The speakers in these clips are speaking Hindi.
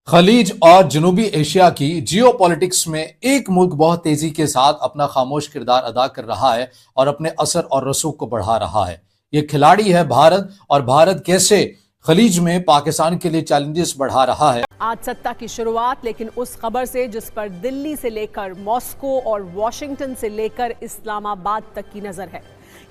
खलीज और जनूबी एशिया की जियोपॉलिटिक्स में एक मुल्क बहुत तेजी के साथ अपना खामोश किरदार अदा कर रहा है और अपने असर और रसूख को बढ़ा रहा है। ये खिलाड़ी है भारत, और भारत कैसे खलीज में पाकिस्तान के लिए चैलेंजेस बढ़ा रहा है। आज सत्ता की शुरुआत लेकिन उस खबर से जिस पर दिल्ली से लेकर मॉस्को और वॉशिंगटन से लेकर इस्लामाबाद तक की नजर है।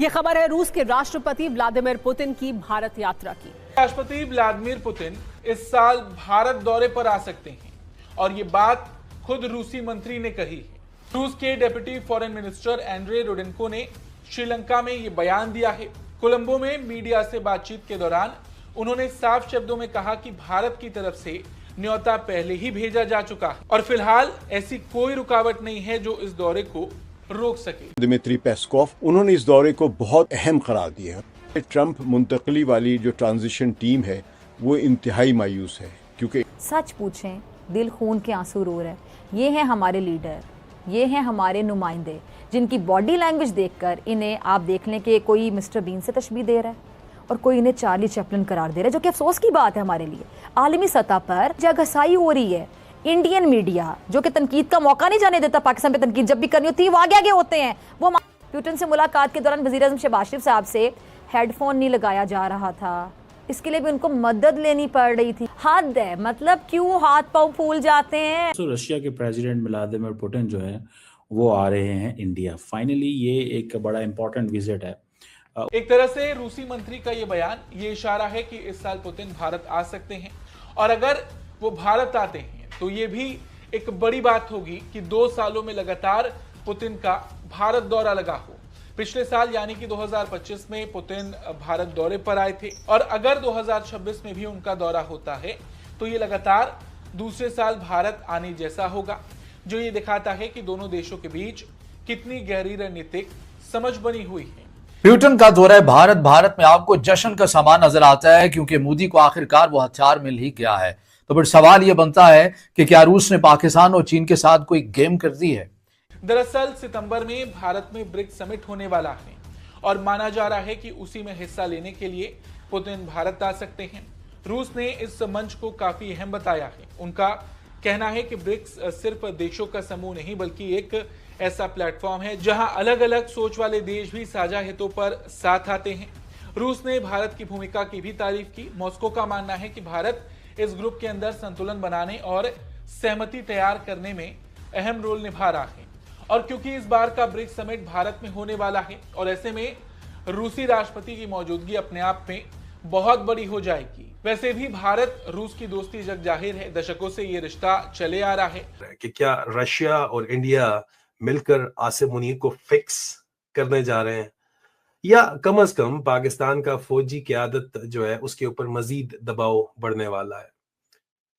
ये खबर है रूस के राष्ट्रपति व्लादिमीर पुतिन की भारत यात्रा की। राष्ट्रपति व्लादिमीर पुतिन इस साल भारत दौरे पर आ सकते हैं और ये बात खुद रूसी मंत्री ने कही है। रूस के डेप्यूटी फॉरेन मिनिस्टर एंड्रे रोडेन्को ने श्रीलंका में ये बयान दिया है। कोलंबो में मीडिया से बातचीत के दौरान उन्होंने साफ शब्दों में कहा कि भारत की तरफ से न्योता पहले ही भेजा जा चुका है और फिलहाल ऐसी कोई रुकावट नहीं है जो इस दौरे को रोक सके। दिमित्री पेस्कोव उन्होंने इस दौरे को बहुत अहम करार दिया है। ट्रंप मुंतकली वाली जो ट्रांजिशन टीम है वो इंतहाई मायूस है, क्योंकि सच पूछें दिल खून के आंसू रो रहे। ये हैं हमारे लीडर, ये हैं हमारे नुमाइंदे, जिनकी बॉडी लैंग्वेज देखकर इन्हें आप देख लें कि कोई मिस्टर बीन से तशबीह दे रहा है और कोई इन्हें चार्ली चैपलिन करार दे रहा है, जो कि अफसोस की बात है हमारे लिए। आलमी सतह पर जगहसाई हो रही है। इंडियन मीडिया जो कि तनकीद का मौका नहीं जाने देता, पाकिस्तान पे तनकीद जब भी करनी होती है वो आगे आगे होते हैं। वो पुतिन से मुलाकात के दौरान वज़ीर आज़म शहबाज शरीफ साहब से हेडफोन नहीं लगाया जा रहा था, इसके लिए भी उनको मदद लेनी पड़ रही थी। हद है, मतलब क्यों हाथ पांव फूल जाते हैं। तो रशिया के प्रेसिडेंट व्लादिमीर पुतिन जो है वो आ रहे हैं इंडिया। फाइनली ये एक बड़ा इंपॉर्टेंट विजिट है। एक तरह से रूसी मंत्री का ये बयान ये इशारा है कि इस साल पुतिन भारत आ सकते हैं और अगर वो भारत आते हैं तो ये भी एक बड़ी बात होगी कि 2 सालों में लगातार पुतिन का भारत दौरा लगा हो। पिछले साल यानी कि 2025 में पुतिन भारत दौरे पर आए थे और अगर 2026 में भी उनका दौरा होता है तो ये लगातार दूसरे साल भारत आने जैसा होगा, जो ये दिखाता है कि दोनों देशों के बीच कितनी गहरी रणनीतिक समझ बनी हुई है। पुतिन का दौरा भारत में आपको जश्न का सामान नजर आता है, क्योंकि मोदी को आखिरकार वो हथियार मिल ही गया है। तो फिर सवाल यह बनता है कि क्या रूस ने पाकिस्तान और चीन के साथ कोई गेम कर दी है। दरअसल सितंबर में भारत में ब्रिक्स समिट होने वाला है और माना जा रहा है कि उसी में हिस्सा लेने के लिए पुतिन भारत आ सकते हैं। रूस ने इस मंच को काफी अहम बताया है। उनका कहना है कि ब्रिक्स सिर्फ देशों का समूह नहीं बल्कि एक ऐसा प्लेटफॉर्म है जहां अलग अलग सोच वाले देश भी साझा हितों पर साथ आते हैं। रूस ने भारत की भूमिका की भी तारीफ की। मॉस्को का मानना है कि भारत इस ग्रुप के अंदर संतुलन बनाने और सहमति तैयार करने में अहम रोल निभा रहा है और क्योंकि इस बार का ब्रिक्स समिट भारत में होने वाला है और ऐसे में रूसी राष्ट्रपति की मौजूदगी अपने आप में बहुत बड़ी हो जाएगी। वैसे भी भारत रूस की दोस्ती जग जाहिर है, दशकों से ये रिश्ता चले आ रहा है कि क्या रशिया और इंडिया मिलकर आसिम मुनीर को फिक्स करने जा रहे हैं या कम से कम पाकिस्तान का फौजी क़यादत जो है उसके ऊपर मजीद दबाव बढ़ने वाला है।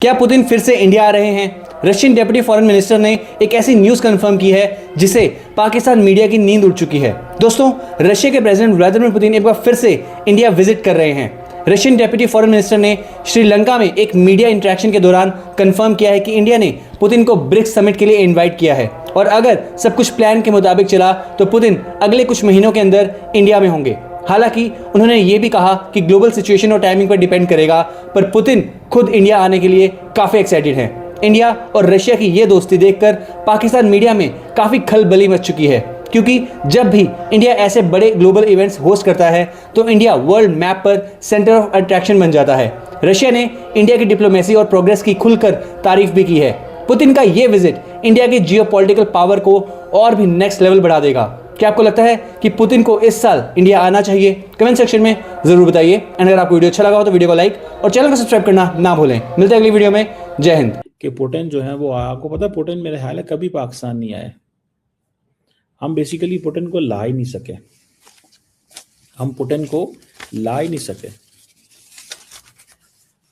क्या पुतिन फिर से इंडिया आ रहे हैं? रशियन डेप्यूटी फॉरेन मिनिस्टर ने एक ऐसी न्यूज़ कंफर्म की है जिसे पाकिस्तान मीडिया की नींद उड़ चुकी है। दोस्तों, रशिया के प्रेसिडेंट व्लादिमीर पुतिन एक बार फिर से इंडिया विजिट कर रहे हैं। रशियन डेप्यूटी फॉरेन मिनिस्टर ने श्रीलंका में एक मीडिया इंटरेक्शन के दौरान कंफर्म किया है कि इंडिया ने पुतिन को ब्रिक्स समिट के लिए इन्वाइट किया है और अगर सब कुछ प्लान के मुताबिक चला तो पुतिन अगले कुछ महीनों के अंदर इंडिया में होंगे। हालांकि उन्होंने ये भी कहा कि ग्लोबल सिचुएशन और टाइमिंग पर डिपेंड करेगा, पर पुतिन खुद इंडिया आने के लिए काफ़ी एक्साइटेड हैं। इंडिया और रशिया की ये दोस्ती देखकर पाकिस्तान मीडिया में काफ़ी खलबली मच चुकी है, क्योंकि जब भी इंडिया ऐसे बड़े ग्लोबल इवेंट्स होस्ट करता है तो इंडिया वर्ल्ड मैप पर सेंटर ऑफ अट्रैक्शन बन जाता है। रशिया ने इंडिया की डिप्लोमेसी और प्रोग्रेस की खुलकर तारीफ भी की है। पुतिन का ये विजिट इंडिया की जियोपॉलिटिकल पावर को और भी नेक्स्ट लेवल बढ़ा देगा। क्या आपको लगता है कि पुतिन को इस साल इंडिया आना चाहिए? कमेंट सेक्शन में जरूर बताइए। एंड अगर आपको वीडियो अच्छा लगा हो तो वीडियो को लाइक और चैनल को सब्सक्राइब करना ना भूलें। मिलते हैं अगली वीडियो में। जय हिंद। कि पुतिन जो है वो आपको पता है, पुतिन मेरे ख्याल है कभी पाकिस्तान नहीं आए। हम बेसिकली पुतिन को ला ही नहीं सके, हम पुतिन को ला ही नहीं सके।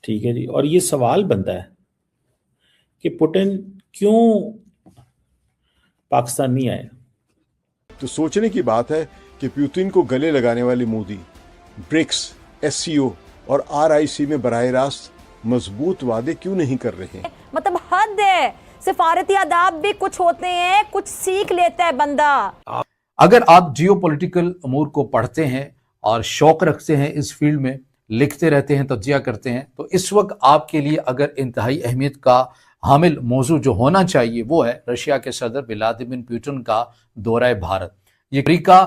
ठीक है जी। और ये सवाल बनता है कि पुतिन क्यों पाकिस्तान नहीं आए। तो सोचने की बात है कि पुतिन को गले लगाने वाले मोदी ब्रिक्स, SCO और RIC में बराह रास्त मजबूत वादे क्यों नहीं कर रहे हैं? मतलब हद है, सिफारती आदाब भी कुछ होते हैं, कुछ सीख लेता है बंदा। अगर आप जियोपॉलिटिकल अमूर को पढ़ते हैं और शौक रखते हैं इस फील्ड में, लिखते रहते हैं, तज्जिया करते हैं। तो इस वक्त आपके लिए अगर इंतहाई अहमियत का हामिल मौजू जो होना चाहिए वो है रशिया के सदर व्लादिमीर पुतिन का दौरा भारत। ये अमेरिका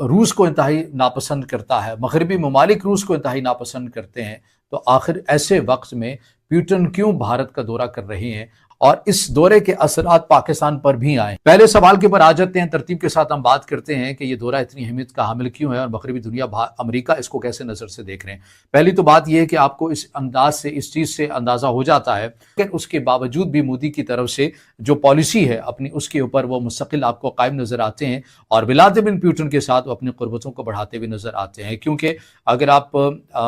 रूस को इंतहाई नापसंद करता है, मगरबी ममालिक रूस को इंतहाई नापसंद करते हैं। तो आखिर ऐसे वक्त में पुतिन क्यों भारत का दौरा कर रहे हैं और इस दौरे के असरात पाकिस्तान पर भी आए? पहले सवाल के ऊपर आ जाते हैं, तरतीब के साथ हम बात करते हैं कि ये दौरा इतनी अहमियत का हामिल क्यों है और मगरबी दुनिया अमेरिका इसको कैसे नजर से देख रहे हैं। पहली तो बात यह है कि आपको इस अंदाज से, इस चीज से अंदाजा हो जाता है कि उसके बावजूद भी मोदी की तरफ से जो पॉलिसी है अपनी, उसके ऊपर वो मुस्तकिल आपको कायम नजर आते हैं और व्लादिमीर पुतिन के साथ वो अपनी कुर्बतों को बढ़ाते हुए नजर आते हैं। क्योंकि अगर आप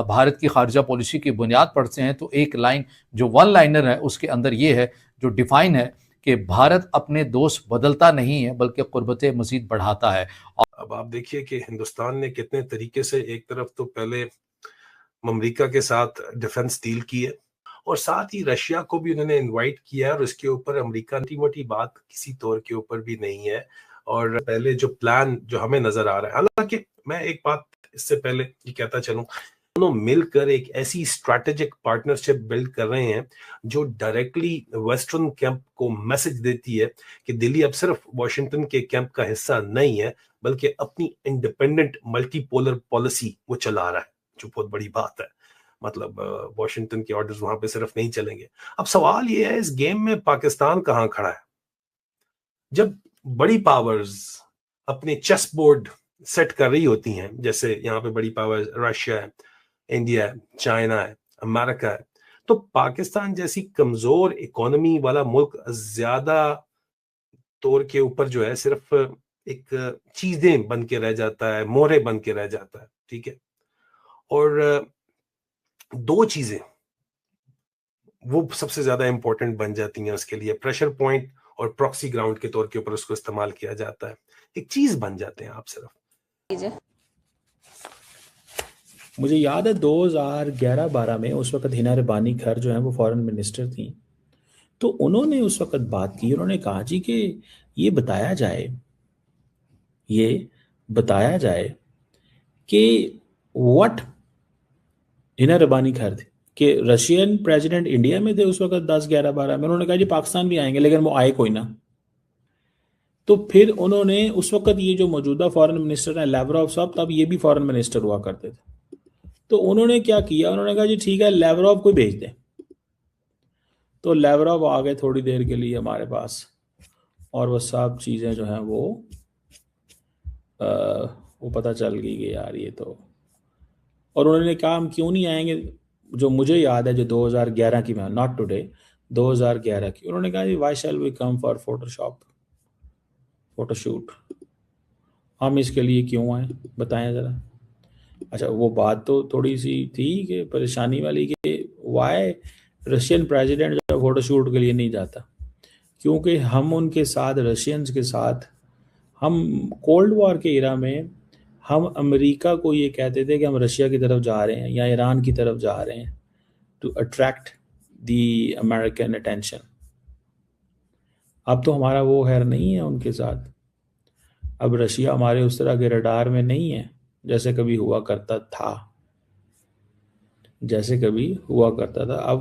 भारत की खारजा पॉलिसी की बुनियाद पढ़ते हैं तो एक लाइन जो वन लाइनर है उसके अंदर ये है जो डिफाइन है कि भारत अपने दोस्त बदलता नहीं है बल्कि कुर्बतें मजीद बढ़ाता है। अब आप देखिए कि हिंदुस्तान ने कितने तरीके से एक तरफ तो पहले अमेरिका के साथ डिफेंस डील की है और साथ ही रशिया को भी उन्होंने इनवाइट किया है और इसके ऊपर अमेरिका की मोटी बात किसी तौर के ऊपर भी नहीं है। और पहले जो प्लान जो हमें नजर आ रहा है, हालांकि मैं एक बात इससे पहले ये कहता चलूं, दोनों मिलकर एक ऐसी स्ट्रैटेजिक पार्टनरशिप बिल्ड कर रहे हैं जो डायरेक्टली वेस्टर्न कैंप को मैसेज देती है कि दिल्ली अब सिर्फ वॉशिंगटन के कैंप का हिस्सा नहीं है बल्कि अपनी इंडिपेंडेंट मल्टीपोलर पॉलिसी वो चला रहा है, जो बहुत बड़ी बात है। मतलब वॉशिंगटन के ऑर्डर्स वहां पे सिर्फ नहीं चलेंगे। अब सवाल ये है, इस गेम में पाकिस्तान कहां खड़ा है? जब बड़ी पावर्स अपने चेस बोर्ड सेट कर रही होती हैं, जैसे यहाँ पे बड़ी पावर्स रशिया है, इंडिया है, चाइना है, अमेरिका है, तो पाकिस्तान जैसी कमजोर इकोनॉमी वाला मुल्क ज्यादा तौर के ऊपर जो है सिर्फ एक चीजें बन के रह जाता है, मोहरे बन के रह जाता है। ठीक है, और दो चीजें वो सबसे ज्यादा इंपॉर्टेंट बन जाती हैं उसके लिए, प्रेशर पॉइंट और प्रॉक्सी ग्राउंड के तौर के ऊपर उसको इस्तेमाल किया जाता है। एक चीज बन जाते हैं आप सिर्फ। मुझे याद है 2011-12 में उस वक्त हिना रब्बानी खैर जो है वो फॉरेन मिनिस्टर थी, तो उन्होंने उस वक्त बात की। उन्होंने कहा जी कि ये बताया जाए कि व्हाट हिना रब्बानी खैर थे कि रशियन प्रेसिडेंट इंडिया में थे उस वक्त 10-11-12 में। उन्होंने कहा जी पाकिस्तान भी आएंगे, लेकिन वो आए कोई ना। तो फिर उन्होंने उस वक्त ये जो मौजूदा फॉरेन मिनिस्टर हैं लैवरोव साहब, तब ये भी फॉरेन मिनिस्टर हुआ करते थे, तो उन्होंने क्या किया, उन्होंने कहा जी ठीक है लैवरोव को भेज दें। तो लैवरोव आ गए थोड़ी देर के लिए हमारे पास और वो सब चीज़ें जो हैं वो पता चल गई कि यार ये तो, और उन्होंने कहा हम क्यों नहीं आएंगे। जो मुझे याद है जो 2011 की, मैं नॉट टुडे, 2011 की, उन्होंने कहा जी why shall we come for photoshoot, हम इसके लिए क्यों आए बताएं ज़रा। अच्छा, वो बात तो थोड़ी सी थी कि परेशानी वाली कि वाई रशियन प्रेसिडेंट जो फोटोशूट के लिए नहीं जाता, क्योंकि हम उनके साथ, रशियंस के साथ, हम कोल्ड वॉर के इरा में हम अमेरिका को ये कहते थे कि हम रशिया की तरफ जा रहे हैं या ईरान की तरफ जा रहे हैं to attract the American attention. अब तो हमारा वो खैर नहीं है उनके साथ। अब रशिया हमारे उस तरह के रडार में नहीं है जैसे कभी हुआ करता था। अब